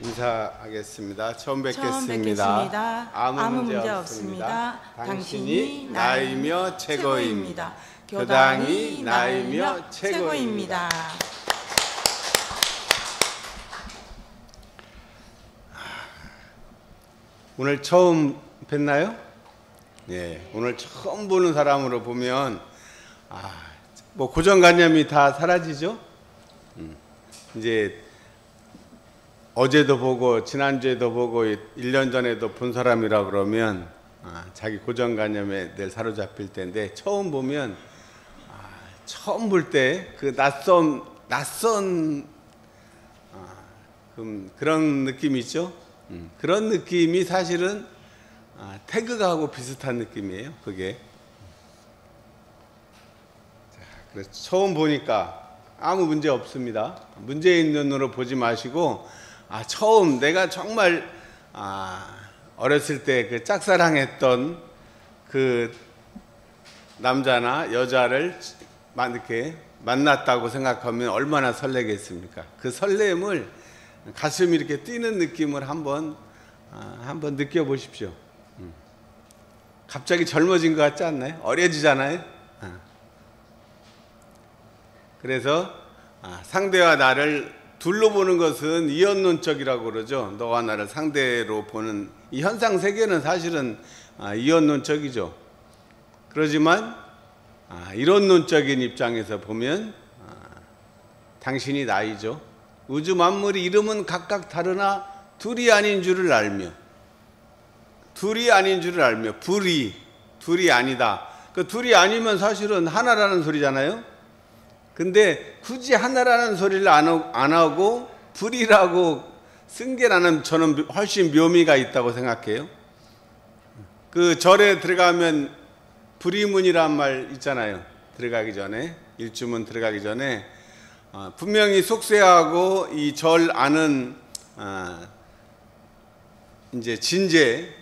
인사하겠습니다. 처음 뵙겠습니다. 아무 문제 없습니다. 당신이 나이며 최고입니다. 교당이 나이며 최고입니다. 오늘 처음 뵀나요? 네, 오늘 처음 보는 사람으로 보면 뭐 고정관념이 다 사라지죠. 이제 어제도 보고 지난주에도 보고 1년 전에도 본 사람이라 그러면 자기 고정관념에 늘 사로잡힐 텐데, 처음 보면 처음 볼 때 그 낯선 그런 느낌이 있죠. 그런 느낌이 사실은 태극하고 비슷한 느낌이에요. 그게. 그래서 처음 보니까 아무 문제 없습니다. 문제 있는 눈으로 보지 마시고, 처음 내가 정말 어렸을 때 그 짝사랑했던 그 남자나 여자를 이렇게 만났다고 생각하면 얼마나 설레겠습니까? 그 설렘을, 가슴이 이렇게 뛰는 느낌을 한번 느껴보십시오. 갑자기 젊어진 것 같지 않나요? 어려지잖아요. 그래서 상대와 나를 둘로 보는 것은 이언론적이라고 그러죠. 너와 나를 상대로 보는 이 현상 세계는 사실은 이언론적이죠. 그러지만 이론론적인 입장에서 보면 당신이 나이죠. 우주 만물이 이름은 각각 다르나 둘이 아닌 줄을 알며, 둘이 아니다. 그 둘이 아니면 사실은 하나라는 소리잖아요. 근데 굳이 하나라는 소리를 안 하고 불이라고 쓴 게 나는 저는 훨씬 묘미가 있다고 생각해요. 그 절에 들어가면 불이문이란 말 있잖아요. 들어가기 전에, 일주문 들어가기 전에 분명히 속세하고 이 절 안은 이제 진제,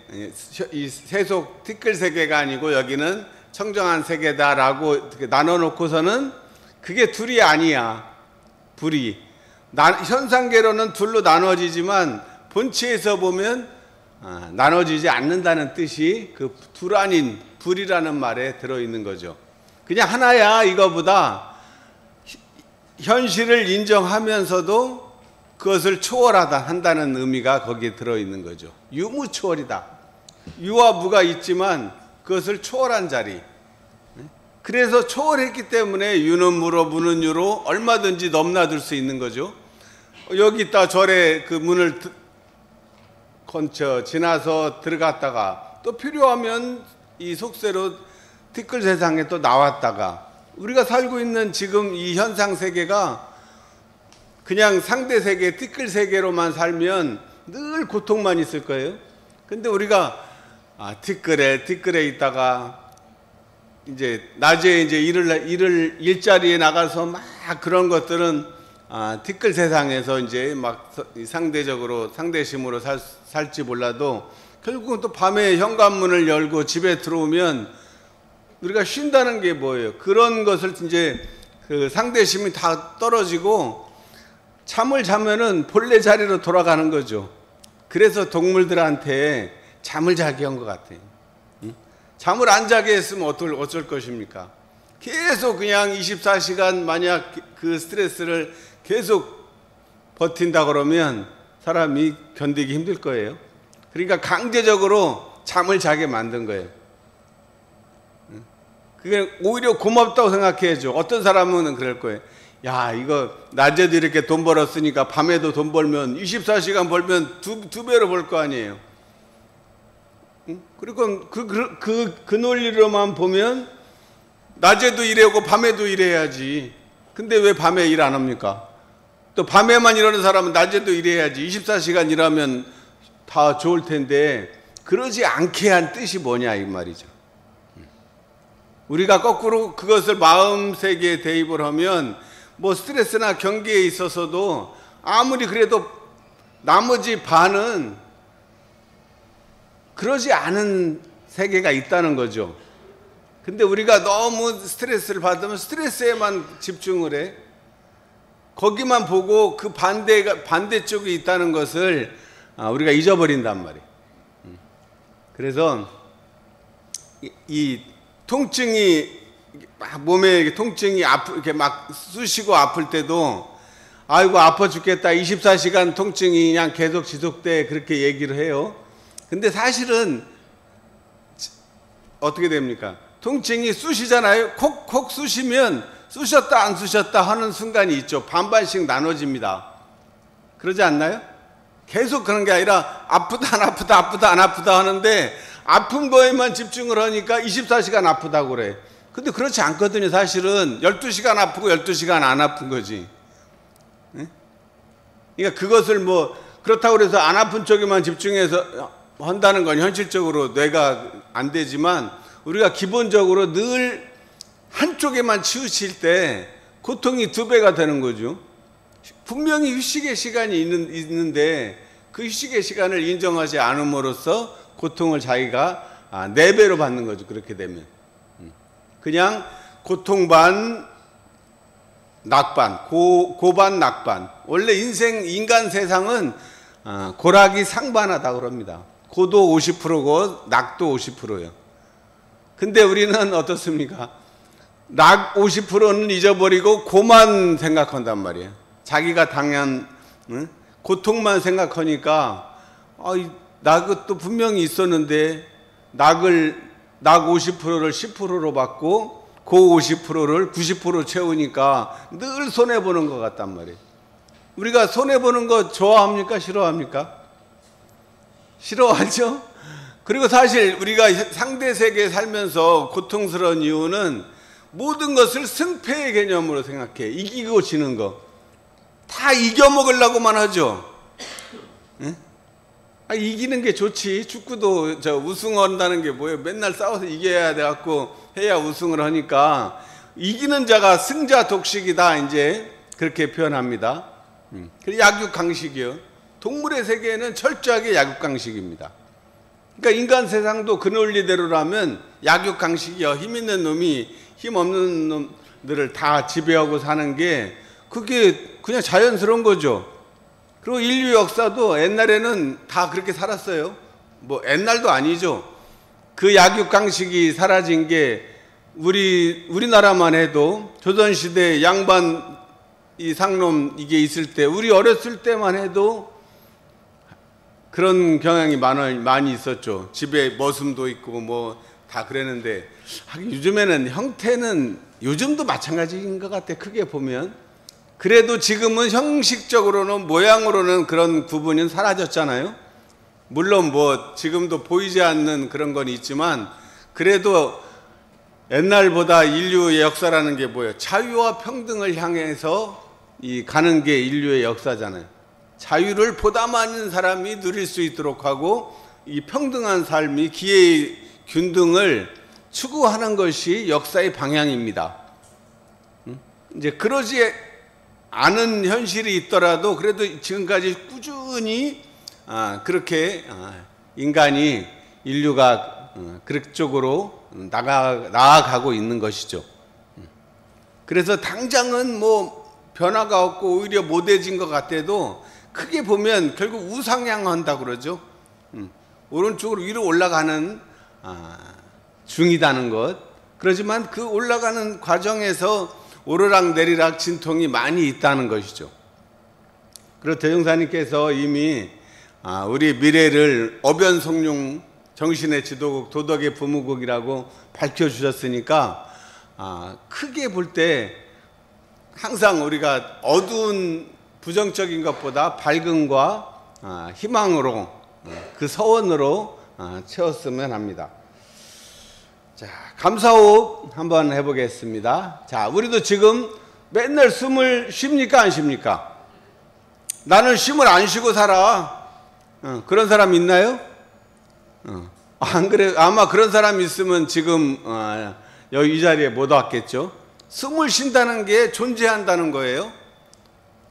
이 세속 티끌 세계가 아니고 여기는 청정한 세계다라고 이렇게 나눠놓고서는 그게 둘이 아니야. 불이 현상계로는 둘로 나눠지지만 본체에서 보면 나눠지지 않는다는 뜻이 그 둘 아닌 불이라는 말에 들어있는 거죠. 그냥 하나야. 이거보다 현실을 인정하면서도 그것을 초월하다 한다는 의미가 거기에 들어있는 거죠. 유무초월이다. 유와 무가 있지만 그것을 초월한 자리. 그래서 초월했기 때문에 유는 무로 무는 유로 얼마든지 넘나들 수 있는 거죠. 여기 있다 절에 그 문을 건쳐 지나서 들어갔다가 또 필요하면 이 속세로 티끌 세상에 또 나왔다가, 우리가 살고 있는 지금 이 현상 세계가 그냥 상대 세계, 티끌 세계로만 살면 늘 고통만 있을 거예요. 근데 우리가 티끌에 있다가 이제 낮에 이제 일자리에 나가서 막 그런 것들은 티끌 세상에서 이제 막 상대적으로 상대심으로 살지 몰라도 결국은 또 밤에 현관문을 열고 집에 들어오면 우리가 쉰다는 게 뭐예요? 그런 것을 이제 그 상대심이 다 떨어지고 잠을 자면은 본래 자리로 돌아가는 거죠. 그래서 동물들한테 잠을 자게 한 것 같아요. 잠을 안 자게 했으면 어쩔 것입니까? 계속 그냥 24시간 만약 그 스트레스를 계속 버틴다 그러면 사람이 견디기 힘들 거예요. 그러니까 강제적으로 잠을 자게 만든 거예요. 그게 오히려 고맙다고 생각해야죠. 어떤 사람은 그럴 거예요. 야, 이거 낮에도 이렇게 돈 벌었으니까 밤에도 돈 벌면 24시간 벌면 두 배로 벌 거 아니에요. 그리고 그 논리로만 보면 낮에도 일하고 밤에도 일해야지. 근데 왜 밤에 일 안 합니까? 또 밤에만 일하는 사람은 낮에도 일해야지. 24시간 일하면 다 좋을 텐데 그러지 않게 한 뜻이 뭐냐 이 말이죠. 우리가 거꾸로 그것을 마음 세계에 대입을 하면 뭐 스트레스나 경계에 있어서도 아무리 그래도 나머지 반은 그러지 않은 세계가 있다는 거죠. 근데 우리가 너무 스트레스를 받으면 스트레스에만 집중을 해. 거기만 보고 그 반대쪽에 있다는 것을 우리가 잊어버린단 말이에요. 그래서 이 통증이 몸에 통증이 이렇게 막 쑤시고 아플 때도 아이고 아파 죽겠다 24시간 통증이 그냥 계속 지속돼 그렇게 얘기를 해요. 근데 사실은 어떻게 됩니까? 통증이 쑤시잖아요. 콕콕 쑤시면 쑤셨다 안 쑤셨다 하는 순간이 있죠. 반반씩 나눠집니다. 그러지 않나요? 계속 그런 게 아니라 아프다 안 아프다 아프다 안 아프다 하는데 아픈 거에만 집중을 하니까 24시간 아프다고 그래. 근데 그렇지 않거든요. 사실은 12시간 아프고 12시간 안 아픈 거지. 그러니까 그것을 뭐 그렇다고 해서 안 아픈 쪽에만 집중해서 한다는 건 현실적으로 뇌가 안 되지만 우리가 기본적으로 늘 한쪽에만 치우칠 때 고통이 2배가 되는 거죠. 분명히 휴식의 시간이 있는데 그 휴식의 시간을 인정하지 않음으로써 고통을 자기가 4배로 받는 거죠. 그렇게 되면 그냥 고통 반 낙반, 고반 낙반. 원래 인간 세상은 고락이 상반하다 그럽니다. 고도 50%고 낙도 50%예요. 근데 우리는 어떻습니까? 낙 50%는 잊어버리고 고만 생각한단 말이에요. 자기가 당한 고통만 생각하니까 낙도 분명히 있었는데 낙 50%를 10%로 받고 고 50%를 90% 채우니까 늘 손해보는 것 같단 말이에요. 우리가 손해보는 거 좋아합니까? 싫어합니까? 싫어하죠? 그리고 사실 우리가 상대 세계에 살면서 고통스러운 이유는 모든 것을 승패의 개념으로 생각해. 이기고 지는 거. 다 이겨먹으려고만 하죠. 응? 이기는 게 좋지. 축구도 우승한다는 게 뭐예요? 맨날 싸워서 이겨야 돼갖고 해야 우승을 하니까 이기는 자가 승자 독식이다. 이제 그렇게 표현합니다. 그리고 약육강식이요. 동물의 세계는 철저하게 약육강식입니다. 그러니까 인간 세상도 그 논리대로라면 약육강식이요. 힘 있는 놈이 힘 없는 놈들을 다 지배하고 사는 게 그게 그냥 자연스러운 거죠. 그리고 인류 역사도 옛날에는 다 그렇게 살았어요. 뭐 옛날도 아니죠. 그 약육강식이 사라진 게 우리나라만 해도 조선시대 양반 이 상놈 이게 있을 때 우리 어렸을 때만 해도 그런 경향이 많이 있었죠. 집에 머슴도 있고 뭐 다 그랬는데 요즘에는 형태는 요즘도 마찬가지인 것 같아. 크게 보면 그래도 지금은 형식적으로는 모양으로는 그런 구분이 사라졌잖아요. 물론 뭐 지금도 보이지 않는 그런 건 있지만 그래도 옛날보다 인류의 역사라는 게 뭐예요? 자유와 평등을 향해서 가는 게 인류의 역사잖아요. 자유를 보다 많은 사람이 누릴 수 있도록 하고 이 평등한 삶이 기회의 균등을 추구하는 것이 역사의 방향입니다. 이제 그러지 않은 현실이 있더라도 그래도 지금까지 꾸준히 그렇게 인류가 그쪽으로 나아가고 있는 것이죠. 그래서 당장은 뭐 변화가 없고 오히려 못해진 것 같아도 크게 보면 결국 우상향한다고 그러죠. 오른쪽으로 위로 올라가는 중이다는 것. 그렇지만 그 올라가는 과정에서 오르락 내리락 진통이 많이 있다는 것이죠. 그리고 대종사님께서 이미 우리 미래를 어변송룡 정신의 지도국 도덕의 부무국이라고 밝혀주셨으니까 크게 볼 때 항상 우리가 어두운 부정적인 것보다 밝음과 희망으로 그 서원으로 채웠으면 합니다. 자, 감사호흡 한번 해보겠습니다. 자, 우리도 지금 맨날 숨을 쉽니까 안 쉽니까? 나는 숨을 안 쉬고 살아. 그런 사람 있나요? 안 그래? 아마 그런 사람 있으면 지금 여기 이 자리에 못 왔겠죠. 숨을 쉰다는 게 존재한다는 거예요.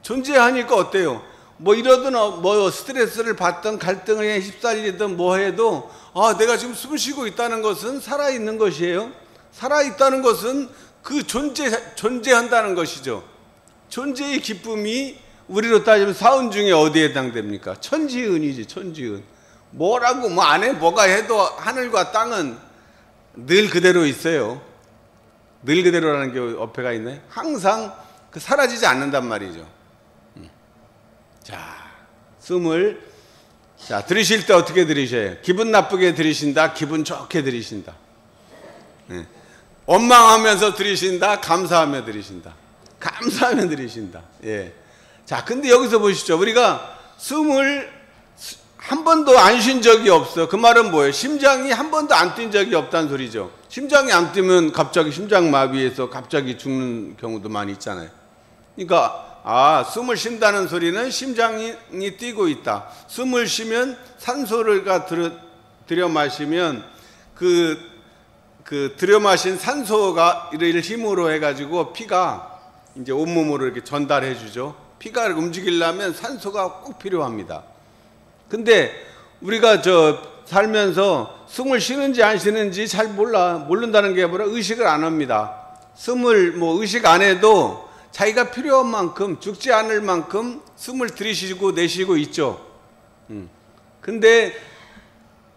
존재하니까 어때요? 뭐 이러든 뭐 스트레스를 받든 갈등에 휩쓸리든 뭐 해도 내가 지금 숨 쉬고 있다는 것은 살아있는 것이에요. 살아있다는 것은 그 존재한다는 것이죠. 존재의 기쁨이 우리로 따지면 사은 중에 어디에 해당됩니까? 천지은이지, 천지은. 뭐라고 뭐 안에 뭐가 해도 하늘과 땅은 늘 그대로 있어요. 늘 그대로라는 게 어폐가 있네. 항상 사라지지 않는단 말이죠. 자, 숨을 들이쉴 때 어떻게 들이셔요? 기분 나쁘게 들이신다, 기분 좋게 들이신다. 네. 원망하면서 들이신다, 감사하며 들이신다. 감사하며 들이신다. 예. 자, 근데 여기서 보시죠. 우리가 숨을 한 번도 안 쉰 적이 없어. 그 말은 뭐예요? 심장이 한 번도 안 뛴 적이 없다는 소리죠. 심장이 안 뛰면 갑자기 심장마비해서 갑자기 죽는 경우도 많이 있잖아요. 그러니까 숨을 쉰다는 소리는 심장이 뛰고 있다. 숨을 쉬면 산소를 들여 마시면 그 들여 마신 산소가 이를 힘으로 해가지고 피가 이제 온몸으로 이렇게 전달해 주죠. 피가 움직이려면 산소가 꼭 필요합니다. 근데 우리가 살면서 숨을 쉬는지 안 쉬는지 잘 모른다는 게 뭐라 의식을 안 합니다. 숨을 의식 안 해도 자기가 필요한 만큼 죽지 않을 만큼 숨을 들이쉬고 내쉬고 있죠. 근데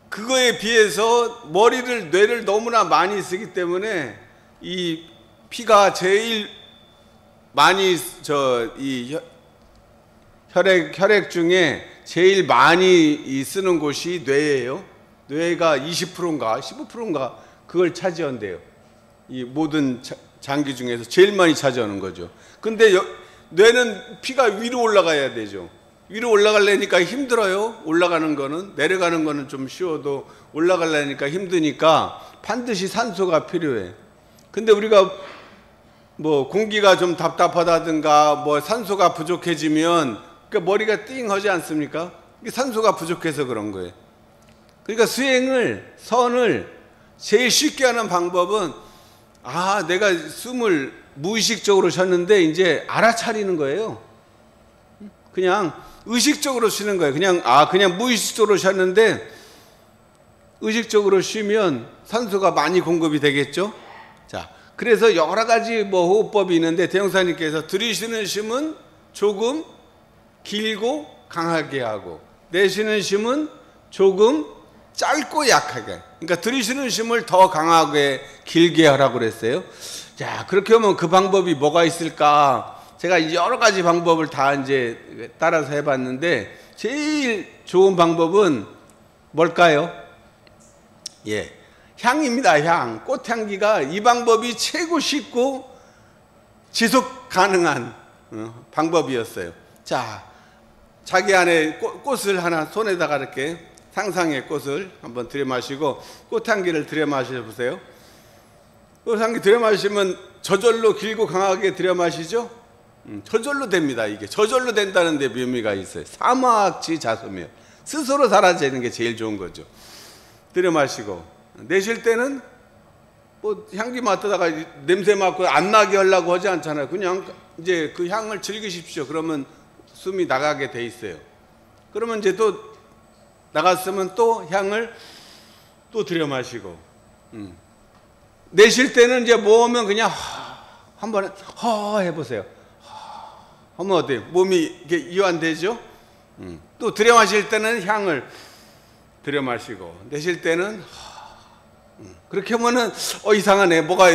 그거에 비해서 뇌를 너무나 많이 쓰기 때문에 이 피가 제일 많이 이 혈액 중에 제일 많이 쓰는 곳이 뇌예요. 뇌가 20%인가 15%인가 그걸 차지한대요. 이 모든 장기 중에서 제일 많이 차지하는 거죠. 근데 뇌는 피가 위로 올라가야 되죠. 위로 올라가려니까 힘들어요. 올라가는 거는. 내려가는 거는 좀 쉬워도 올라가려니까 힘드니까 반드시 산소가 필요해. 근데 우리가 공기가 좀 답답하다든가 산소가 부족해지면 머리가 띵하지 않습니까? 이게 산소가 부족해서 그런 거예요. 그러니까 선을 제일 쉽게 하는 방법은 내가 숨을 무의식적으로 쉬었는데 이제 알아차리는 거예요. 그냥 의식적으로 쉬는 거예요. 그냥 무의식적으로 쉬었는데 의식적으로 쉬면 산소가 많이 공급이 되겠죠. 자, 그래서 여러 가지 호흡법이 있는데 대형사님께서 들이쉬는 쉼은 조금 길고 강하게 하고 내쉬는 쉼은 조금 짧고 약하게. 그러니까 들이쉬는 쉼을 더 강하게 길게 하라고 그랬어요. 자, 그렇게 하면 그 방법이 뭐가 있을까? 제가 여러 가지 방법을 다 이제 따라서 해봤는데 제일 좋은 방법은 뭘까요? 예, 향입니다. 향. 꽃향기가 이 방법이 최고 쉽고 지속 가능한 방법이었어요. 자, 자기 안에 꽃을 하나 손에다가 이렇게 상상의 꽃을 한번 들여마시고 꽃향기를 들여마셔보세요. 꽃향기 들여마시면 저절로 길고 강하게 들여마시죠? 저절로 됩니다. 이게 저절로 된다는 데 묘미가 있어요. 사막지 자소멸. 스스로 사라지는 게 제일 좋은 거죠. 들여마시고 내쉴 때는 향기 맡다가 냄새 맡고 안 나게 하려고 하지 않잖아요. 그냥 이제 그 향을 즐기십시오. 그러면 숨이 나가게 돼 있어요. 그러면 이제 또 나갔으면 또 향을 또 들여 마시고 내쉴 때는 이제 모으면 그냥 한번 해보세요. 하면 어때요? 몸이 이렇게 이완되죠? 또 들여 마실 때는 향을 들여 마시고 내쉴 때는 그렇게 하면은 이상하네. 뭐가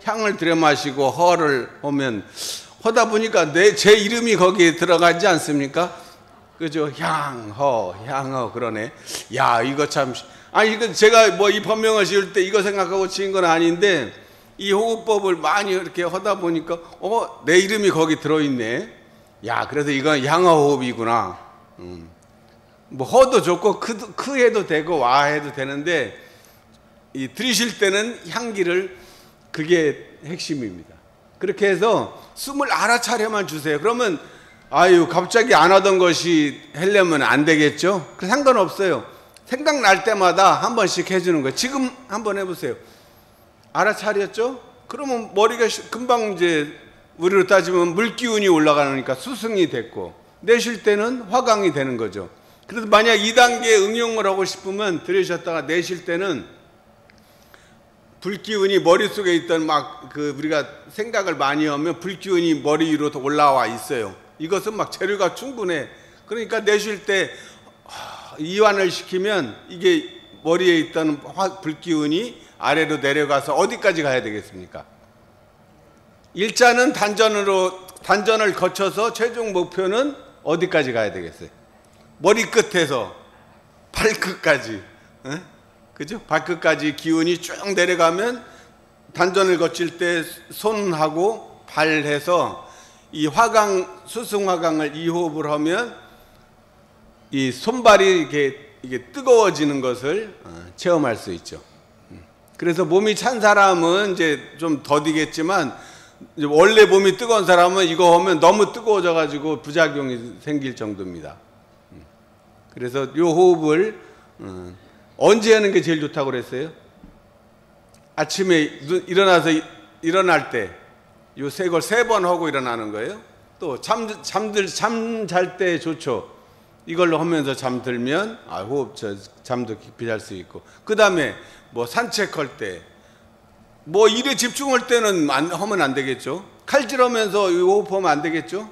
향을 들여 마시고 허를 하면 하다 보니까 제 이름이 거기에 들어가지 않습니까? 그죠? 향허 그러네. 야, 이거 참. 이거 제가 이 법명을 지을 때 이거 생각하고 지은 건 아닌데 이 호흡법을 많이 이렇게 하다 보니까 내 이름이 거기 들어있네. 야, 그래서 이건 향허 호흡이구나. 허도 좋고 크 해도 되고 와 해도 되는데 이 들이쉴 때는 향기를 그게 핵심입니다. 그렇게 해서 숨을 알아차려만 주세요. 그러면 갑자기 안 하던 것이 하려면 안 되겠죠? 상관없어요. 생각날 때마다 한 번씩 해주는 거예요. 지금 한번 해보세요. 알아차렸죠? 그러면 머리가 금방 이제 우리로 따지면 물기운이 올라가니까 수승이 됐고 내쉴 때는 화강이 되는 거죠. 그래서 만약 2단계 응용을 하고 싶으면 들이쉬었다가 내쉴 때는 불기운이 머릿속에 있던 막 그 우리가 생각을 많이 하면 불기운이 머리 위로 올라와 있어요. 이것은 막 재료가 충분해. 그러니까 내쉴 때 이완을 시키면 이게 머리에 있던 불기운이 아래로 내려가서 어디까지 가야 되겠습니까? 일자는 단전을 거쳐서 최종 목표는 어디까지 가야 되겠어요? 머리끝에서 발끝까지, 그죠? 발끝까지 기운이 쭉 내려가면 단전을 거칠 때 손하고 발해서 이 수승화강을 2호흡을 하면 이 손발이 이게 뜨거워지는 것을 체험할 수 있죠. 그래서 몸이 찬 사람은 이제 좀 더디겠지만 원래 몸이 뜨거운 사람은 이거 하면 너무 뜨거워져 가지고 부작용이 생길 정도입니다. 그래서 이 호흡을 언제 하는 게 제일 좋다고 그랬어요? 아침에 일어날 때 이 세 걸 3번 하고 일어나는 거예요. 또 잠 잘 때 좋죠. 이걸로 하면서 잠들면 잠도 깊이 잘 수 있고, 그 다음에 뭐 산책할 때, 뭐 일에 집중할 때는 하면 안 되겠죠. 칼질하면서 호흡하면 안 되겠죠.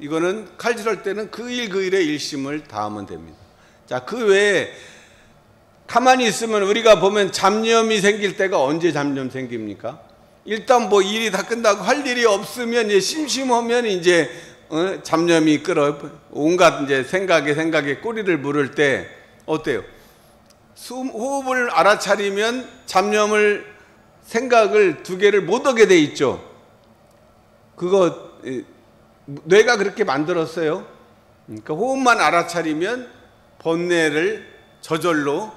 이거는 칼질할 때는 그 일에 일심을 다하면 됩니다. 자, 그 외에 가만히 있으면 우리가 보면 잡념이 생길 때가 언제 잡념 생깁니까? 일단 뭐 일이 다 끝나고 할 일이 없으면 이제 심심하면 이제 잡념이 온갖 이제 생각에 꼬리를 물을 때 어때요? 호흡을 알아차리면 생각을 2개를 못 하게 돼 있죠. 그거 뇌가 그렇게 만들었어요. 그러니까 호흡만 알아차리면 번뇌를 저절로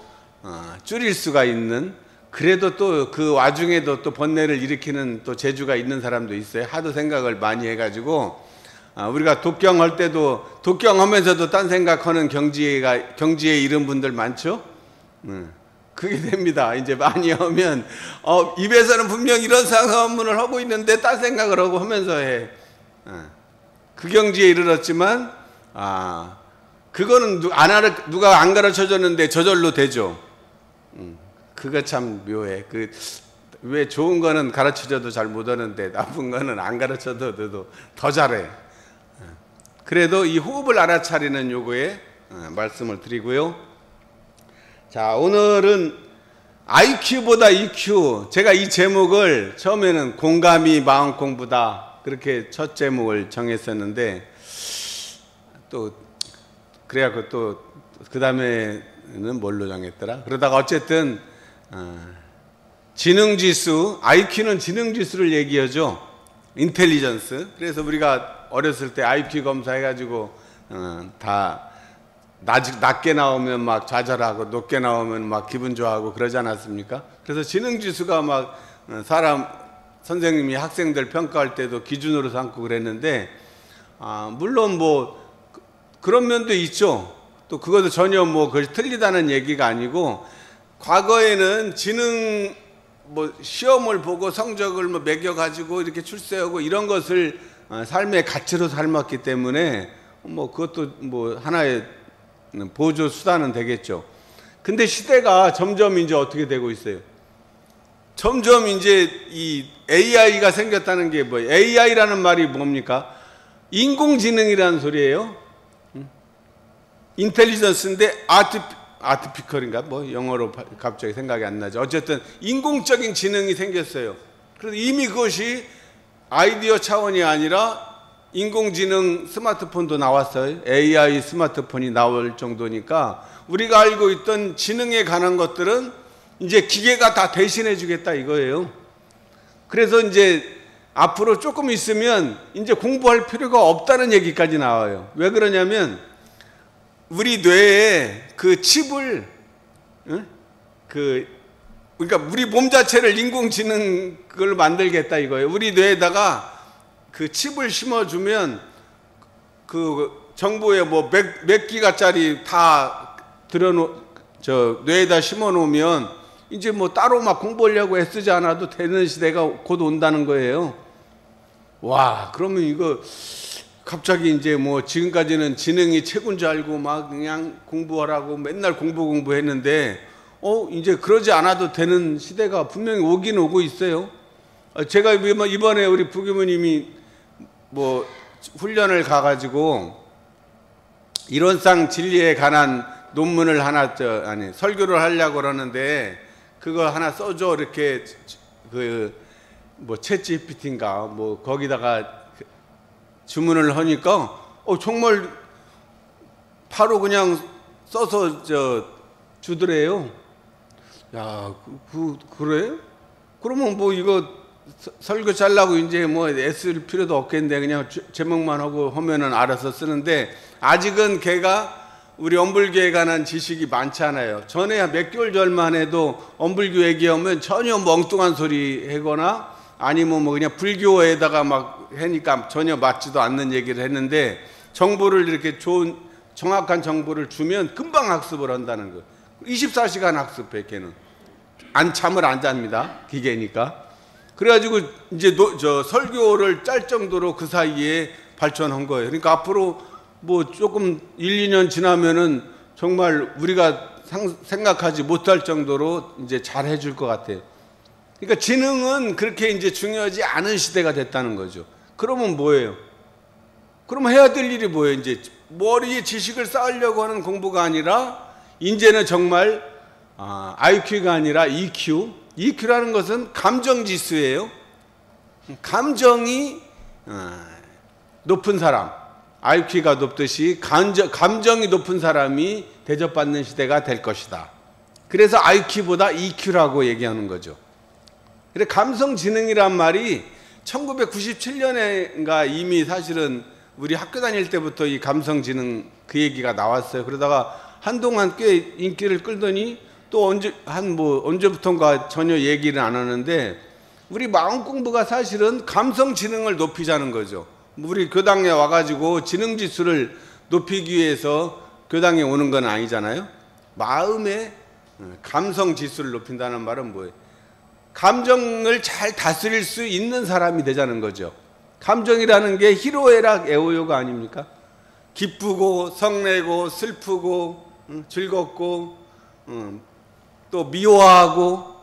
줄일 수가 있는, 그래도 또 그 와중에도 또 번뇌를 일으키는 또 재주가 있는 사람도 있어요. 하도 생각을 많이 해가지고 우리가 독경할 때도 독경하면서도 딴 생각하는 경지에 이른 분들 많죠. 그게 됩니다. 이제 많이 하면 입에서는 분명 이런 상황문을 하고 있는데 딴 생각을 하고 하면서 해. 그 경지에 이르렀지만 그거는 누가 안 가르쳐줬는데 저절로 되죠. 그거 참 묘해. 왜 좋은 거는 가르쳐줘도 잘 못하는데 나쁜 거는 안 가르쳐줘도 더 잘해. 그래도 이 호흡을 알아차리는 요거에 말씀을 드리고요. 자, 오늘은 IQ보다 EQ. 제가 이 제목을 처음에는 공감이 마음 공부다, 그렇게 첫 제목을 정했었는데 그래갖고 또 그 다음에는 뭘로 정했더라? 그러다가 어쨌든 지능지수, IQ는 지능지수를 얘기하죠. 인텔리전스. 그래서 우리가 어렸을 때 IQ 검사해가지고 다 낮게 나오면 막 좌절하고 높게 나오면 막 기분 좋아하고 그러지 않았습니까? 그래서 지능지수가 막 선생님이 학생들 평가할 때도 기준으로 삼고 그랬는데, 물론 뭐 그런 면도 있죠. 또 그것도 전혀 뭐 그것이 틀리다는 얘기가 아니고, 과거에는 지능 시험을 보고 성적을 매겨가지고 이렇게 출세하고 이런 것을 삶의 가치로 삼았기 때문에 그것도 하나의 보조 수단은 되겠죠. 근데 시대가 점점 이제 어떻게 되고 있어요? 점점 이제 이 AI가 생겼다는 게 뭐예요? AI라는 말이 뭡니까? 인공지능이라는 소리예요. 인텔리전스인데 아티피컬인가? 영어로 갑자기 생각이 안 나죠. 어쨌든 인공적인 지능이 생겼어요. 그래서 이미 그것이 아이디어 차원이 아니라 인공지능 스마트폰도 나왔어요. AI 스마트폰이 나올 정도니까 우리가 알고 있던 지능에 관한 것들은 이제 기계가 다 대신해 주겠다 이거예요. 그래서 이제 앞으로 조금 있으면 이제 공부할 필요가 없다는 얘기까지 나와요. 왜 그러냐면 우리 뇌에 그 칩을 그러니까 우리 몸 자체를 인공지능 그걸 만들겠다 이거예요. 우리 뇌에다가 그 칩을 심어주면 그 정보에 몇 기가짜리 다 뇌에다 심어놓으면 이제 따로 막 공부하려고 애쓰지 않아도 되는 시대가 곧 온다는 거예요. 와, 그러면 이거 갑자기 이제 지금까지는 지능이 최고인 줄 알고 막 그냥 공부하라고 맨날 공부했는데 이제 그러지 않아도 되는 시대가 분명히 오긴 오고 있어요. 제가 이번에 우리 부교무님이 뭐 훈련을 가가지고 이론상 진리에 관한 논문을 하나 설교를 하려고 그러는데 그거 하나 써줘 이렇게 뭐 챗GPT인가 뭐 거기다가 주문을 하니까 정말 바로 그냥 써서 주더래요. 야, 그래? 그러면 뭐 이거 설교 잘라고 이제 뭐 애쓸 필요도 없겠는데 그냥 제목만 하고 하면은 알아서 쓰는데 아직은 걔가 우리 엄불교에 관한 지식이 많지 않아요. 전에 몇 개월 전만 해도 엄불교 얘기하면 전혀 멍뚱한 소리 하거나 아니면 뭐 그냥 불교에다가 막 하니까 전혀 맞지도 않는 얘기를 했는데 정보를 이렇게 좋은 정확한 정보를 주면 금방 학습을 한다는 거. 24시간 학습해 걔는. 잠을 안 잡니다. 기계니까. 그래가지고 이제 설교를 짤 정도로 그 사이에 발전한 거예요. 그러니까 앞으로 뭐 조금 1, 2년 지나면은 정말 우리가 생각하지 못할 정도로 이제 잘 해줄 것 같아요. 그러니까 지능은 그렇게 이제 중요하지 않은 시대가 됐다는 거죠. 그러면 뭐예요? 그러면 해야 될 일이 뭐예요? 이제 머리에 지식을 쌓으려고 하는 공부가 아니라 이제는 정말 IQ가 아니라 EQ. EQ라는 것은 감정 지수예요. 감정이 높은 사람, IQ가 높듯이 감정이 높은 사람이 대접받는 시대가 될 것이다. 그래서 IQ보다 EQ라고 얘기하는 거죠. 그래 감성지능이란 말이 1997년인가 이미 사실은 우리 학교 다닐 때부터 이 감성지능 그 얘기가 나왔어요. 그러다가 한동안 꽤 인기를 끌더니 또 언제부턴가 전혀 얘기를 안 하는데 우리 마음 공부가 사실은 감성지능을 높이자는 거죠. 우리 교당에 와가지고 지능지수를 높이기 위해서 교당에 오는 건 아니잖아요. 마음의 감성지수를 높인다는 말은 뭐예요? 감정을 잘 다스릴 수 있는 사람이 되자는 거죠. 감정이라는 게 희로애락 애호요가 아닙니까? 기쁘고 성내고 슬프고 즐겁고 또 미워하고,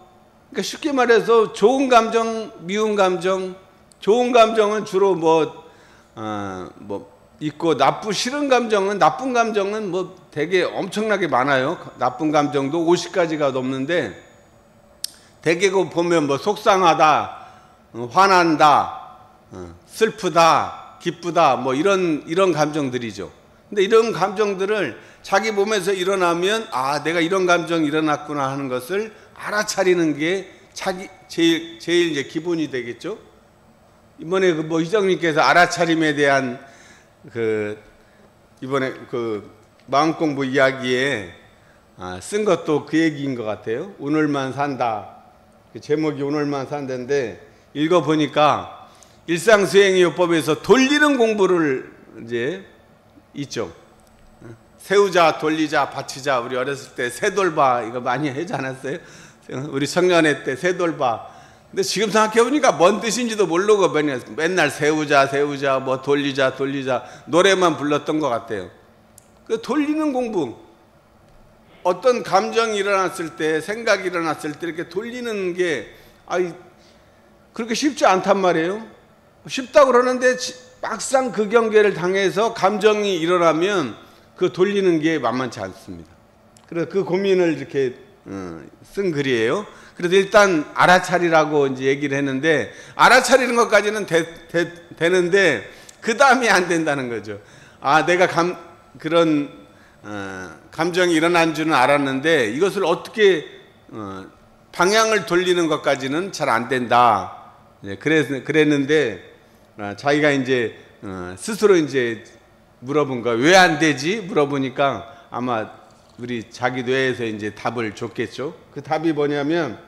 그러니까 쉽게 말해서 좋은 감정, 미운 감정, 좋은 감정은 주로 있고 나쁜 감정은 뭐 되게 엄청나게 많아요. 나쁜 감정도 50가지가 넘는데 되게 보면 뭐 속상하다, 화난다, 슬프다, 기쁘다 뭐 이런 감정들이죠. 근데 이런 감정들을 자기 몸에서 일어나면 내가 이런 감정이 일어났구나 하는 것을 알아차리는 게 제일 이제 기본이 되겠죠. 이번에 희정님께서 알아차림에 대한 이번에 마음 공부 이야기에 쓴 것도 그 얘기인 것 같아요. 오늘만 산다. 제목이 오늘만 산다인데 읽어보니까 일상수행요법에서 돌리는 공부를 이제 있죠. 세우자, 돌리자, 바치자. 우리 어렸을 때 새돌바 이거 많이 하지 않았어요? 우리 청년회 때 새돌바. 근데 지금 생각해보니까 뭔 뜻인지도 모르고 맨날 세우자, 뭐 돌리자 노래만 불렀던 것 같아요. 그 돌리는 공부. 어떤 감정이 일어났을 때, 생각이 일어났을 때 이렇게 돌리는 게 그렇게 쉽지 않단 말이에요. 쉽다고 그러는데 막상 그 경계를 당해서 감정이 일어나면 그 돌리는 게 만만치 않습니다. 그래서 그 고민을 이렇게 쓴 글이에요. 그래서 일단 알아차리라고 이제 얘기를 했는데 알아차리는 것까지는 되는데 그 다음이 안 된다는 거죠. 내가 그런 감정이 일어난 줄은 알았는데 이것을 어떻게 방향을 돌리는 것까지는 잘 안 된다. 그랬는데 자기가 이제 스스로 이제 물어본 거야. 왜 안 되지? 물어보니까 아마 우리 자기 뇌에서 이제 답을 줬겠죠. 그 답이 뭐냐면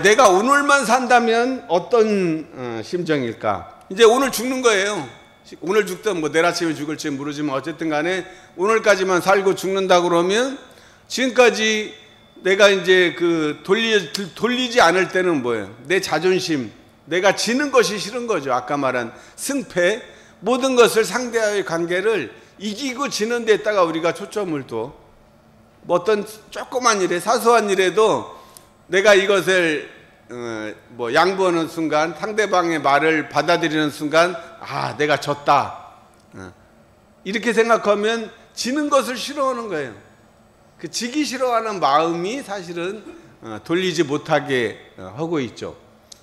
내가 오늘만 산다면 어떤 심정일까? 이제 오늘 죽는 거예요. 오늘 죽든 뭐 내일 아침에 죽을지 모르지만 어쨌든 간에 오늘까지만 살고 죽는다 그러면 지금까지 내가 이제 돌리지 않을 때는 뭐예요? 내 자존심, 내가 지는 것이 싫은 거죠. 아까 말한 승패, 모든 것을 상대와의 관계를 이기고 지는 데다가 우리가 초점을 둬. 뭐 어떤 조그만 일에 사소한 일에도 내가 이것을 뭐 양보하는 순간, 상대방의 말을 받아들이는 순간, 아, 내가 졌다. 이렇게 생각하면 지는 것을 싫어하는 거예요. 그 지기 싫어하는 마음이 사실은 돌리지 못하게 하고 있죠.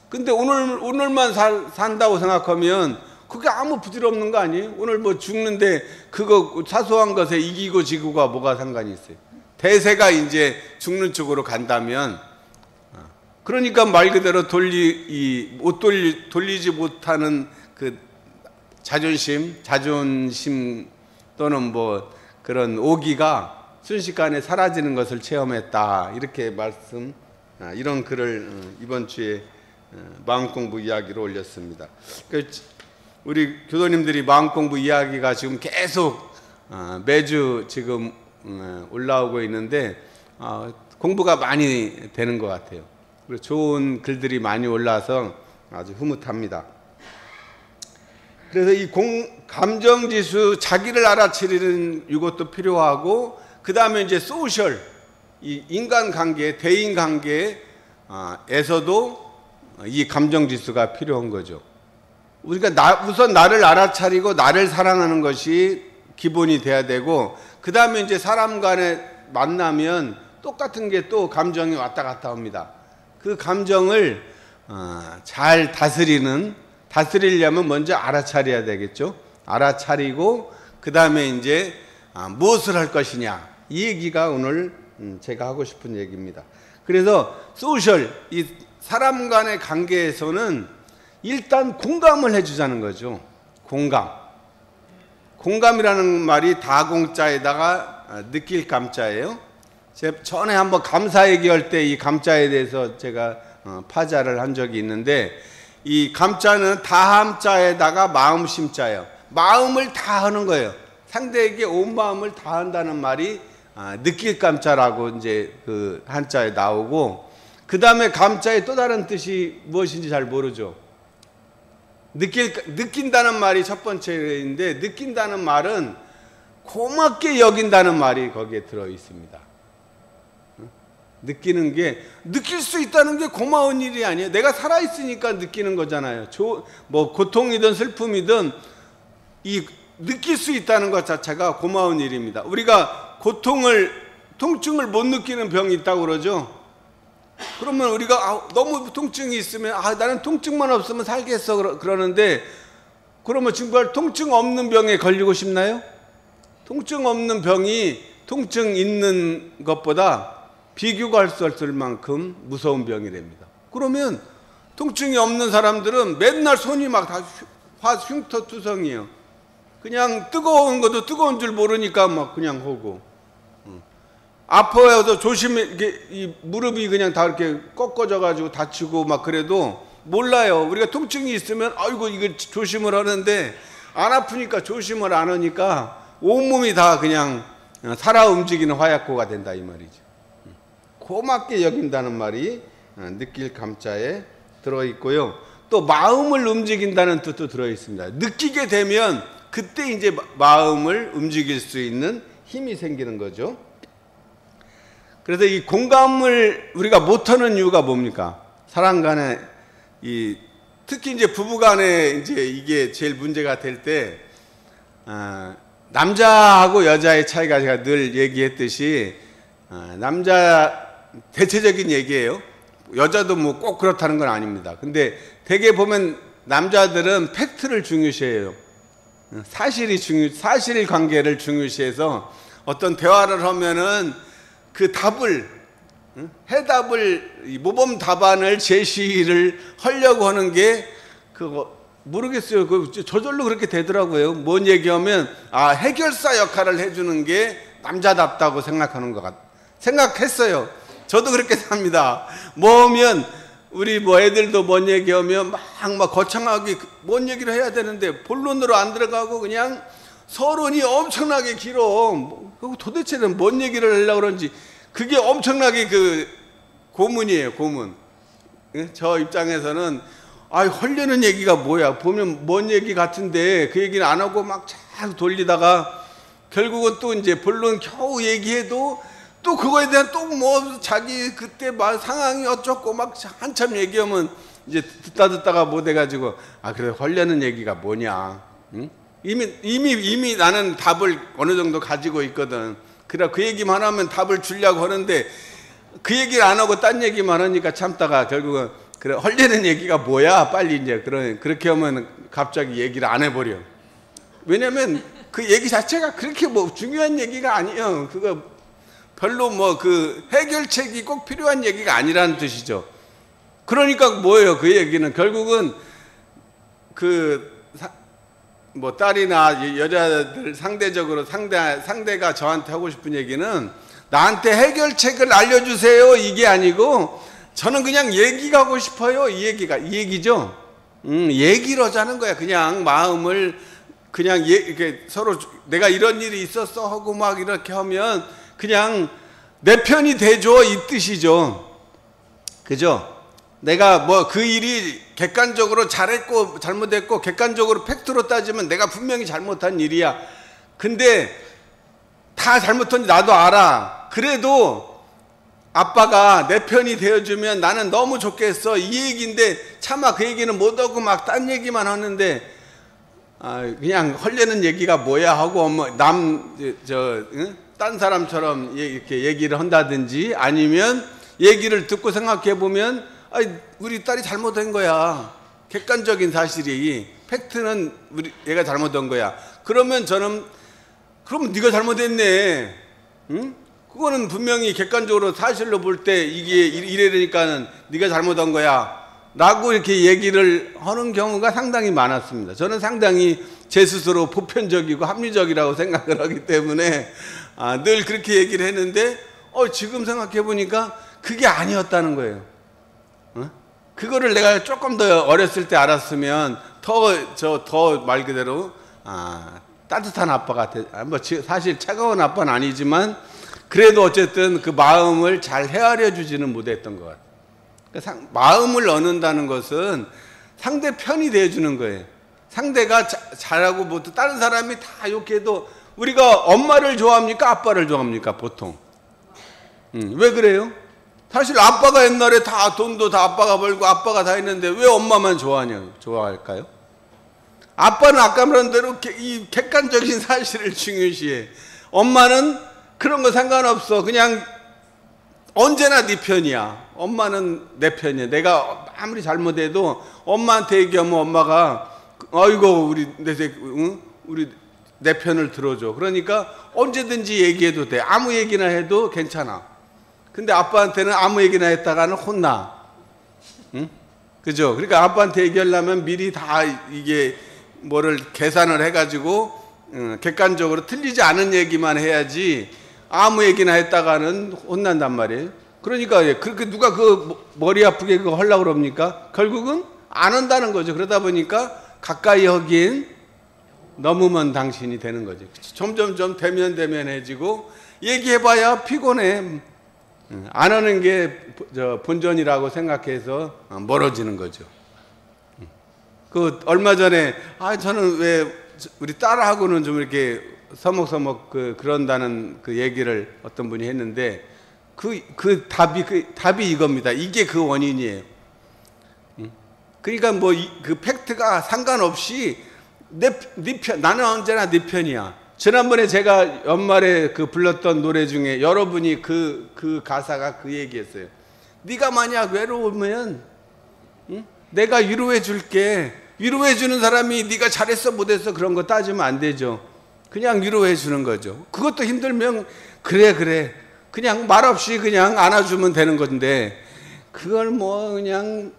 근데 오늘만 산다고 생각하면 그게 아무 부질없는 거 아니에요? 오늘 뭐 죽는데 그거 사소한 것에 이기고 지고가 뭐가 상관이 있어요? 대세가 이제 죽는 쪽으로 간다면, 그러니까 말 그대로 돌리지 못하는 그 자존심 또는 뭐 그런 오기가 순식간에 사라지는 것을 체험했다. 이렇게 이런 글을 이번 주에 마음공부 이야기로 올렸습니다. 우리 교도님들이 마음공부 이야기가 지금 계속 매주 지금 올라오고 있는데 공부가 많이 되는 것 같아요. 그리고 좋은 글들이 많이 올라와서 아주 흐뭇합니다. 그래서 이 감정지수, 자기를 알아차리는 이것도 필요하고, 그 다음에 이제 소셜, 이 인간관계, 대인관계에서도 이 감정지수가 필요한 거죠. 우리가 우선 나를 알아차리고 나를 사랑하는 것이 기본이 돼야 되고, 그 다음에 이제 사람 간에 만나면 똑같은 게 또 감정이 왔다 갔다 합니다. 그 감정을 잘 다스리려면 먼저 알아차려야 되겠죠. 알아차리고 그 다음에 이제 무엇을 할 것이냐, 이 얘기가 오늘 제가 하고 싶은 얘기입니다. 그래서 소셜, 이 사람 간의 관계에서는 일단 공감을 해주자는 거죠. 공감이라는 말이 다공자에다가 느낄 감자예요. 제가 전에 한번 감사 얘기할 때 이 감자에 대해서 제가 파자를 한 적이 있는데, 이 감자는 다함자에다가 마음심자예요. 마음을 다 하는 거예요. 상대에게 온 마음을 다 한다는 말이 느낄 감자라고 이제 그 한자에 나오고, 그 다음에 감자의 또 다른 뜻이 무엇인지 잘 모르죠. 느낀다는 말이 첫 번째인데, 느낀다는 말은 고맙게 여긴다는 말이 거기에 들어 있습니다. 느낄 수 있다는 게 고마운 일이 아니에요. 내가 살아있으니까 느끼는 거잖아요. 뭐 고통이든 슬픔이든 느낄 수 있다는 것 자체가 고마운 일입니다. 우리가 통증을 못 느끼는 병이 있다고 그러죠. 그러면 우리가 너무 통증이 있으면 나는 통증만 없으면 살겠어 그러는데, 그러면 정말 통증 없는 병에 걸리고 싶나요? 통증 없는 병이 통증 있는 것보다 비교가 할 수 없을 만큼 무서운 병이랍니다. 그러면 통증이 없는 사람들은 맨날 손이 막 다 흉터투성이에요. 그냥 뜨거운 것도 뜨거운 줄 모르니까 막 그냥 하고, 아파서 이 무릎이 그냥 다 이렇게 꺾어져 가지고 다치고 막 그래도 몰라요. 우리가 통증이 있으면 아이고 이거 조심을 하는데, 안 아프니까 조심을 안 하니까 온몸이 다 그냥 살아 움직이는 화약고가 된다 이 말이죠. 고맙게 여긴다는 말이 느낄 감자에 들어있고요. 또 마음을 움직인다는 뜻도 들어있습니다. 느끼게 되면 그때 이제 마음을 움직일 수 있는 힘이 생기는 거죠. 그래서 이 공감을 우리가 못하는 이유가 뭡니까? 사람 간에 특히 이제 부부 간에 이제 이게 제일 문제가 될 때, 남자하고 여자의 차이가 제가 늘 얘기했듯이, 남자 대체적인 얘기예요. 여자도 뭐 꼭 그렇다는 건 아닙니다. 근데 대개 보면 남자들은 팩트를 중요시해요. 사실 관계를 중요시해서 어떤 대화를 하면은 그 해답을, 모범 답안을 제시를 하려고 하는 게 모르겠어요. 저절로 그렇게 되더라고요. 뭔 얘기하면 해결사 역할을 해주는 게 남자답다고 생각했어요. 저도 그렇게 삽니다. 뭐면 우리 애들도 뭔 얘기하면 막 거창하게 뭔 얘기를 해야 되는데 본론으로 안 들어가고 그냥 서론이 엄청나게 길어. 도대체는 뭔 얘기를 하려고 그런지 그게 엄청나게 고문이에요. 고문. 저 입장에서는 헐려는 얘기가 뭐야, 보면 뭔 얘기 같은데 그 얘기는 안 하고 막 잘 돌리다가 결국은 또 이제 본론 겨우 얘기해도 또 그거에 대한 또 뭐 자기 그때 막 상황이 어쩌고 막 한참 얘기하면 이제 듣다가 못 해가지고 그래 헐려는 얘기가 뭐냐. 응? 이미 나는 답을 어느 정도 가지고 있거든. 그래 그 얘기만 하면 답을 주려고 하는데 그 얘기를 안 하고 딴 얘기만 하니까 참다가 결국은 그래 헐리는 얘기가 뭐야 빨리 이제 그렇게 하면 갑자기 얘기를 안 해버려. 왜냐면 그 얘기 자체가 그렇게 뭐 중요한 얘기가 아니에요. 그거 별로 뭐 그 해결책이 꼭 필요한 얘기가 아니라는 뜻이죠. 그러니까 뭐예요? 그 얘기는 결국은 뭐 딸이나 여자들 상대적으로 상대가 저한테 하고 싶은 얘기는 나한테 해결책을 알려주세요 이게 아니고 저는 그냥 얘기가 하고 싶어요 이 얘기죠. 얘기를 하자는 거야. 그냥 마음을 그냥 이렇게 서로 내가 이런 일이 있었어 하고 막 이렇게 하면 그냥 내 편이 되죠 이 뜻이죠. 그죠? 내가 뭐 그 일이 객관적으로 잘했고 잘못했고 객관적으로 팩트로 따지면 내가 분명히 잘못한 일이야. 근데 다 잘못한지 나도 알아. 그래도 아빠가 내 편이 되어주면 나는 너무 좋겠어 이 얘기인데 차마 그 얘기는 못하고 막 딴 얘기만 하는데 그냥 헐려는 얘기가 뭐야 하고 딴 사람처럼 이렇게 얘기를 한다든지 아니면 얘기를 듣고 생각해 보면 우리 딸이 잘못한 거야. 객관적인 사실이 팩트는 얘가 잘못한 거야. 그러면 저는 그럼 네가 잘못했네. 응? 그거는 분명히 객관적으로 사실로 볼 때 이게 이래니까는 네가 잘못한 거야 라고 이렇게 얘기를 하는 경우가 상당히 많았습니다. 저는 상당히 제 스스로 보편적이고 합리적이라고 생각을 하기 때문에 늘 그렇게 얘기를 했는데 지금 생각해 보니까 그게 아니었다는 거예요. 그거를 내가 조금 더 어렸을 때 알았으면 더 말 그대로 따뜻한 아빠가 뭐 사실 차가운 아빠는 아니지만 그래도 어쨌든 그 마음을 잘 헤아려 주지는 못했던 것 같아요. 그러니까 마음을 얻는다는 것은 상대 편이 되어주는 거예요. 상대가 잘하고 뭐 다른 사람이 다 욕해도 우리가 엄마를 좋아합니까? 아빠를 좋아합니까? 보통. 왜 그래요? 사실 아빠가 옛날에 다 돈도 다 아빠가 벌고 아빠가 다 했는데 왜 엄마만 좋아할까요? 아빠는 아까 말한 대로 이 객관적인 사실을 중요시해. 엄마는 그런 거 상관없어. 그냥 언제나 네 편이야. 엄마는 내 편이야. 내가 아무리 잘못해도 엄마한테 얘기하면 엄마가 아이고 우리 내 편을 들어줘. 그러니까 언제든지 얘기해도 돼. 아무 얘기나 해도 괜찮아. 근데 아빠한테는 아무 얘기나 했다가는 혼나. 응? 그죠? 그러니까 아빠한테 얘기하려면 미리 다 이게 뭐를 계산을 해가지고 객관적으로 틀리지 않은 얘기만 해야지 아무 얘기나 했다가는 혼난단 말이에요. 그러니까 그렇게 누가 그 머리 아프게 그거 하려고 그럽니까? 결국은 안 한다는 거죠. 그러다 보니까 가까이 하긴 넘으면 당신이 되는 거죠. 점점점 대면해지고 얘기해봐야 피곤해. 안 하는 게 본전이라고 생각해서 멀어지는 거죠. 그 얼마 전에 저는 왜 우리 딸하고는 좀 이렇게 서먹서먹 그런다는 그 얘기를 어떤 분이 했는데 그 답이 이겁니다. 이게 그 원인이에요. 그러니까 뭐 그 팩트가 상관없이 네 편, 나는 언제나 네 편이야. 지난번에 제가 연말에 불렀던 노래 중에 여러분이 그 가사가 그 얘기였어요. 네가 만약 외로우면 내가 위로해 줄게. 위로해 주는 사람이 네가 잘했어 못했어 그런 거 따지면 안 되죠. 그냥 위로해 주는 거죠. 그것도 힘들면 그래 그냥 말없이 그냥 안아주면 되는 건데 그걸 뭐 그냥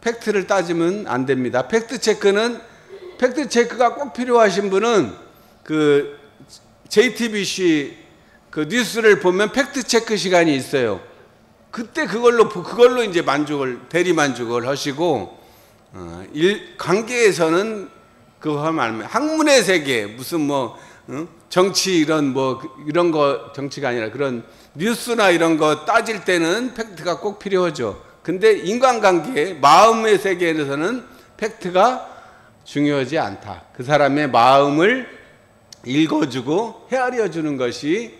팩트를 따지면 안 됩니다. 팩트 체크가 꼭 필요하신 분은 그 JTBC 그 뉴스를 보면 팩트 체크 시간이 있어요. 그때 그걸로 이제 대리 만족을 하시고 관계에서는 그거 하면 안 돼요. 학문의 세계 무슨 뭐 정치 이런 거 정치가 아니라 그런 뉴스나 이런 거 따질 때는 팩트가 꼭 필요하죠. 근데 인간관계 마음의 세계에서는 팩트가 중요하지 않다. 그 사람의 마음을 읽어주고 헤아려 주는 것이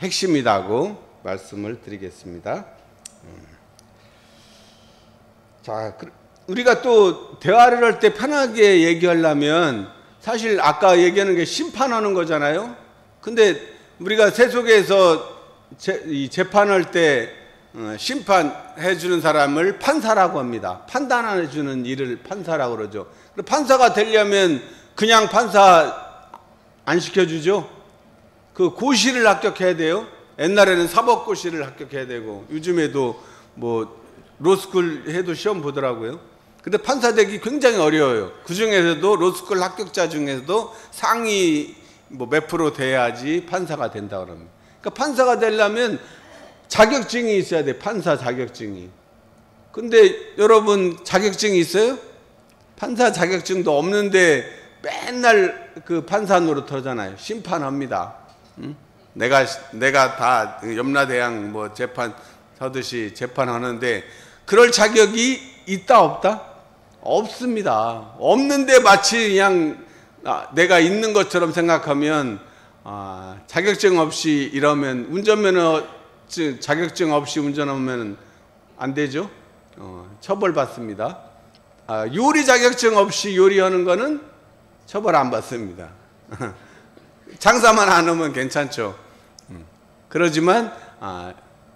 핵심이라고 말씀을 드리겠습니다. 자, 우리가 또 대화를 할 때 편하게 얘기하려면 사실 아까 얘기하는 게 심판하는 거잖아요. 근데 우리가 세속에서 이 재판할 때 심판해 주는 사람을 판사라고 합니다. 판단해 주는 일을 판사라고 그러죠. 판사가 되려면 그냥 판사 안 시켜주죠. 그 고시를 합격해야 돼요. 옛날에는 사법고시를 합격해야 되고 요즘에도 뭐 로스쿨 해도 시험 보더라고요. 근데 판사 되기 굉장히 어려워요. 그 중에서도 로스쿨 합격자 중에서도 상위 뭐 몇 프로 돼야지 판사가 된다 그럽니다. 그러니까 판사가 되려면 자격증이 있어야 돼. 판사 자격증이. 근데 여러분 자격증이 있어요? 판사 자격증도 없는데 맨날 그 판사 노릇하잖아요. 심판합니다. 응? 내가 다 염라대왕 뭐 재판 하듯이 재판하는데 그럴 자격이 있다 없다? 없습니다. 없는데 마치 그냥 내가 있는 것처럼 생각하면 자격증 없이 이러면 운전면허 자격증 없이 운전하면 안 되죠. 처벌받습니다. 요리 자격증 없이 요리하는 거는 처벌 안 받습니다. 장사만 안 하면 괜찮죠. 그러지만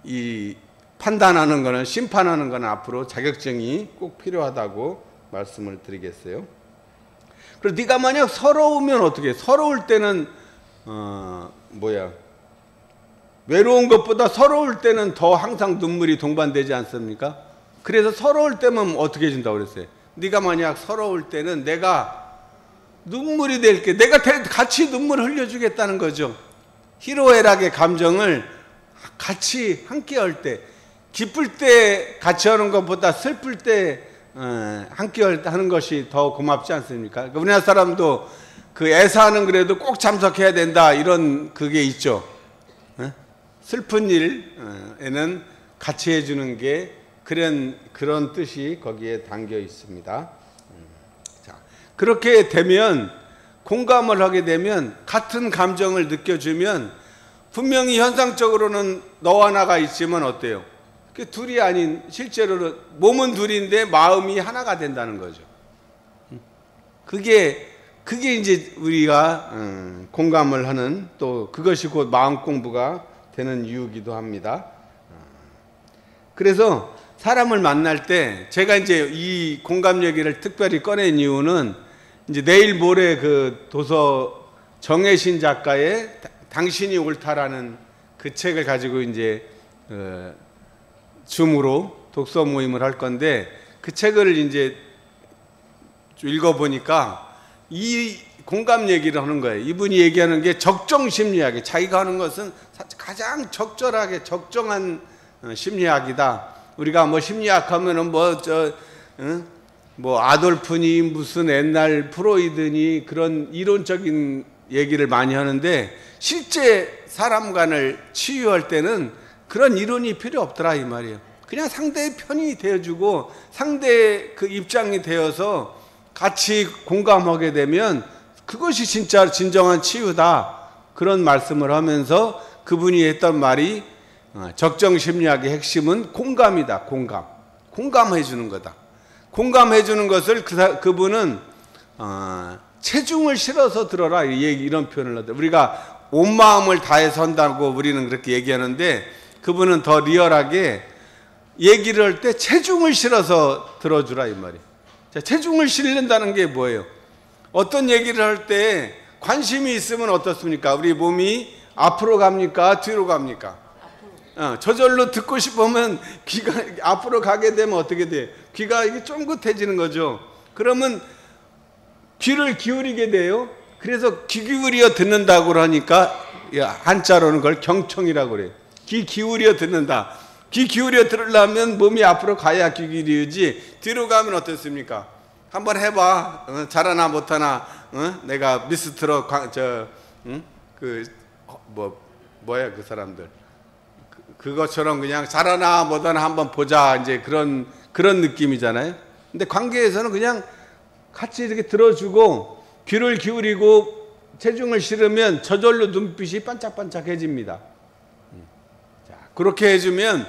이 판단하는 거는 심판하는 거는 앞으로 자격증이 꼭 필요하다고 말씀을 드리겠어요. 그리고 네가 만약 서러우면 어떻게 해? 서러울 때는 외로운 것보다 서러울 때는 더 항상 눈물이 동반되지 않습니까? 그래서 서러울 때면 어떻게 해준다고 그랬어요? 네가 만약 서러울 때는 내가 눈물이 될게 내가 같이 눈물 흘려주겠다는 거죠. 희로애락의 감정을 같이 함께 할 때 기쁠 때 같이 하는 것보다 슬플 때 함께 하는 것이 더 고맙지 않습니까? 그러니까 우리나라 사람도 그 애사하는 그래도 꼭 참석해야 된다 이런 그게 있죠. 슬픈 일에는 같이 해주는 게 그런 뜻이 거기에 담겨 있습니다. 자, 그렇게 되면 공감을 하게 되면 같은 감정을 느껴주면 분명히 현상적으로는 너와 나가 있지만 어때요? 그 둘이 아닌 실제로는 몸은 둘인데 마음이 하나가 된다는 거죠. 그게 이제 우리가 공감을 하는 또 그것이 곧 마음 공부가 되는 이유이기도 합니다. 그래서 사람을 만날 때 제가 이제 이 공감 얘기를 특별히 꺼낸 이유는 이제 내일 모레 그 도서 정혜신 작가의 당신이 옳다라는 그 책을 가지고 이제 줌으로 독서 모임을 할 건데 그 책을 이제 읽어보니까 이 공감 얘기를 하는 거예요. 이분이 얘기하는 게 적정심리학이에요. 자기가 하는 것은 가장 적절하게 적정한 심리학이다. 우리가 뭐 심리학 하면은 뭐 아돌프니 무슨 옛날 프로이드니 그런 이론적인 얘기를 많이 하는데 실제 사람 간을 치유할 때는 그런 이론이 필요 없더라 이 말이에요. 그냥 상대의 편이 되어주고 상대의 그 입장이 되어서 같이 공감하게 되면 그것이 진짜 진정한 치유다. 그런 말씀을 하면서 그분이 했던 말이 적정심리학의 핵심은 공감이다. 공감해 주는 거다. 공감해 주는 것을 그분은 체중을 실어서 들어라 이런 표현을 하더라고요. 우리가 온 마음을 다해서 한다고 우리는 그렇게 얘기하는데 그분은 더 리얼하게 얘기를 할 때 체중을 실어서 들어주라 이 말이에요. 자, 체중을 실는다는 게 뭐예요? 어떤 얘기를 할 때 관심이 있으면 어떻습니까? 우리 몸이 앞으로 갑니까? 뒤로 갑니까? 저절로 듣고 싶으면 귀가 앞으로 가게 되면 어떻게 돼? 귀가 이게 쫑긋해지는 거죠. 그러면 귀를 기울이게 돼요. 그래서 귀 기울여 듣는다고 하니까 한자로는 그걸 경청이라고 그래요. 귀 기울여 듣는다. 귀 기울여 들으려면 몸이 앞으로 가야 귀 기울이지 뒤로 가면 어떻습니까? 한번 해봐. 잘하나 못하나. 내가 미스트로 뭐야 그 사람들 그것처럼 그냥 잘하나 못하나 한번 보자 이제 그런 느낌이잖아요. 근데 관계에서는 그냥 같이 이렇게 들어주고 귀를 기울이고 체중을 실으면 저절로 눈빛이 반짝반짝해집니다. 자, 그렇게 해주면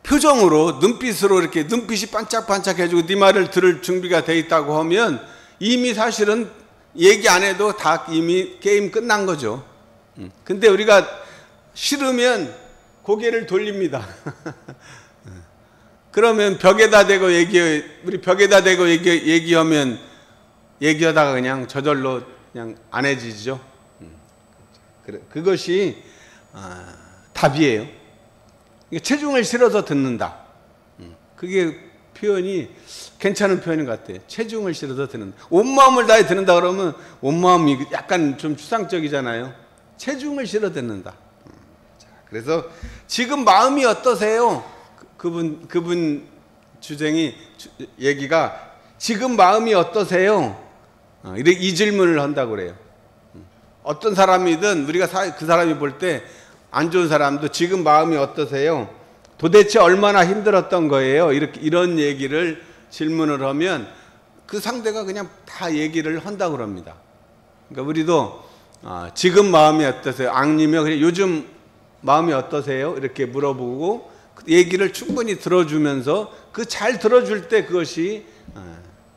표정으로 눈빛으로 이렇게 눈빛이 반짝반짝해지고 네 말을 들을 준비가 돼 있다고 하면 이미 사실은 얘기 안 해도 다 이미 게임 끝난 거죠. 근데 우리가 싫으면 고개를 돌립니다. 그러면 벽에다 대고 우리 벽에다 대고 얘기하면 얘기하다가 그냥 저절로 그냥 안 해지죠. 그것이 답이에요. 체중을 실어서 듣는다. 그게 표현이 괜찮은 표현인 것 같아요. 체중을 실어서 듣는다. 온 마음을 다해 듣는다 그러면 온 마음이 약간 좀 추상적이잖아요. 체중을 실어 듣는다. 그래서 지금 마음이 어떠세요? 그분 얘기가 지금 마음이 어떠세요? 이 질문을 한다고 그래요. 어떤 사람이든 우리가 그 사람이 볼 때 안 좋은 사람도 지금 마음이 어떠세요? 도대체 얼마나 힘들었던 거예요? 이런 얘기를 질문을 하면 그 상대가 그냥 다 얘기를 한다고 그럽니다. 그러니까 우리도 지금 마음이 어떠세요? 아니면 그냥 요즘 마음이 어떠세요? 이렇게 물어보고 얘기를 충분히 들어주면서 그 잘 들어줄 때 그것이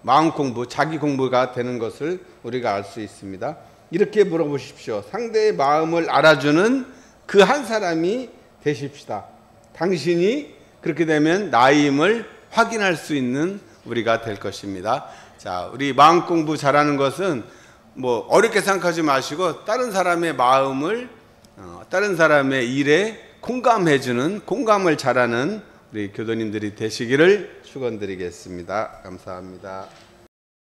마음 공부, 자기 공부가 되는 것을 우리가 알 수 있습니다. 이렇게 물어보십시오. 상대의 마음을 알아주는 그 한 사람이 되십시다. 당신이 그렇게 되면 나임을 확인할 수 있는 우리가 될 것입니다. 자, 우리 마음 공부 잘하는 것은 뭐 어렵게 생각하지 마시고 다른 사람의 마음을 다른 사람의 일에 공감해주는 공감을 잘하는 우리 교도님들이 되시기를 축원드리겠습니다. 감사합니다.